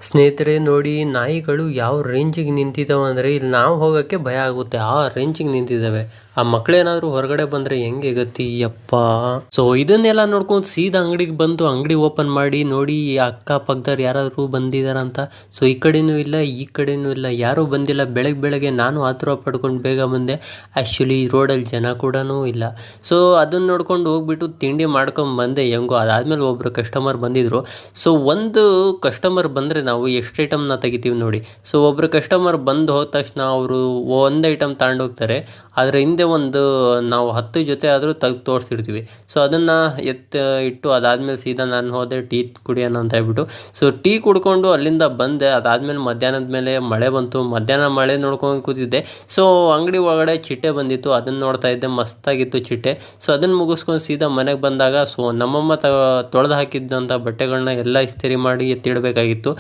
ಸ್ನೇಹಿತರೆ ನೋಡಿ ನಾಯಿಗಳು ಯಾವ ರೇಂಜಿಗೆ ನಿಂತಿದ್ದಾವೆ ಅಂದರೆ ಇಲ್ಲಿ ನಾವು ಹೋಗೋಕ್ಕೆ ಭಯ ಆಗುತ್ತೆ ಆ ರೇಂಜಿಗೆ ನಿಂತಿದ್ದಾವೆ. ಆ ಮಕ್ಕಳೇನಾದರೂ ಹೊರಗಡೆ ಬಂದರೆ ಹೆಂಗೆ ಗತಿ ಯಪ್ಪ. ಸೊ ಇದನ್ನೆಲ್ಲ ನೋಡ್ಕೊಂಡು ಸೀದಾ ಅಂಗಡಿಗೆ ಬಂದು ಅಂಗಡಿ ಓಪನ್ ಮಾಡಿ ನೋಡಿ ಅಕ್ಕ ಪಕ್ಕದವ್ರು ಯಾರಾದರೂ ಬಂದಿದಾರಂತ. ಸೊ ಈ ಕಡೆನೂ ಇಲ್ಲ ಈ ಕಡೆನೂ ಇಲ್ಲ, ಯಾರೂ ಬಂದಿಲ್ಲ. ಬೆಳಗ್ಗೆ ನಾನು ಆತುರ ಪಡ್ಕೊಂಡು ಬೇಗ ಬಂದೆ. ಆ್ಯಕ್ಚುಲಿ ರೋಡಲ್ಲಿ ಜನ ಕೂಡ ಇಲ್ಲ. ಸೊ ಅದನ್ನ ನೋಡ್ಕೊಂಡು ಹೋಗ್ಬಿಟ್ಟು ತಿಂಡಿ ಮಾಡ್ಕೊಂಡು ಬಂದೆ ಹೆಂಗೋ. ಅದಾದಮೇಲೆ ಒಬ್ಬರು ಕಸ್ಟಮರ್ ಬಂದಿದ್ರು. ಸೊ ಒಂದು ಕಸ್ಟಮರ್ ಬಂದರೆ ನಾವು ಎಷ್ಟು ಐಟಮ್ನ ತೆಗಿತೀವಿ ನೋಡಿ. ಸೊ ಒಬ್ಬರು ಕಸ್ಟಮರ್ ಬಂದು ಹೋದ ತಕ್ಷಣ ಅವರು ಒಂದು ಐಟಮ್ ತಗೊಂಡೋಗ್ತಾರೆ, ಆದರೆ ಹಿಂದೆ ಒಂದು ನಾವು 10 ಜೊತೆ ಆದರೂ ತೆಗ್ದು ತೋರಿಸಿರ್ತೀವಿ. ಸೊ ಅದನ್ನು ಇಟ್ಟು ಅದಾದಮೇಲೆ ಸೀದಾ ನಾನು ಹೋದೆ ಟೀ ಕುಡಿಯೋಣ ಅಂತ ಹೇಳ್ಬಿಟ್ಟು. ಸೊ ಟೀ ಕುಡ್ಕೊಂಡು ಅಲ್ಲಿಂದ ಬಂದೆ. ಅದಾದಮೇಲೆ ಮಧ್ಯಾಹ್ನದ ಮೇಲೆ ಮಳೆ ಬಂತು. ಮಧ್ಯಾಹ್ನ ಮಳೆ ನೋಡ್ಕೊಂಡು ಕೂತಿದ್ದೆ. ಸೊ ಅಂಗಡಿ ಒಳಗಡೆ ಚಿಟ್ಟೆ ಬಂದಿತ್ತು, ಅದನ್ನು ನೋಡ್ತಾ ಇದ್ದೆ. ಮಸ್ತಾಗಿತ್ತು ಚಿಟ್ಟೆ. ಸೊ ಅದನ್ನು ಮುಗಿಸ್ಕೊಂಡು ಸೀದಾ ಮನೆಗೆ ಬಂದಾಗ ಸೊ ನಮ್ಮಮ್ಮ ತೊಳೆದು ಹಾಕಿದ್ದಂಥ ಬಟ್ಟೆಗಳನ್ನ ಎಲ್ಲ ಇಸ್ತಿರಿ ಮಾಡಿ ಎತ್ತಿಡಬೇಕಾಗಿತ್ತು.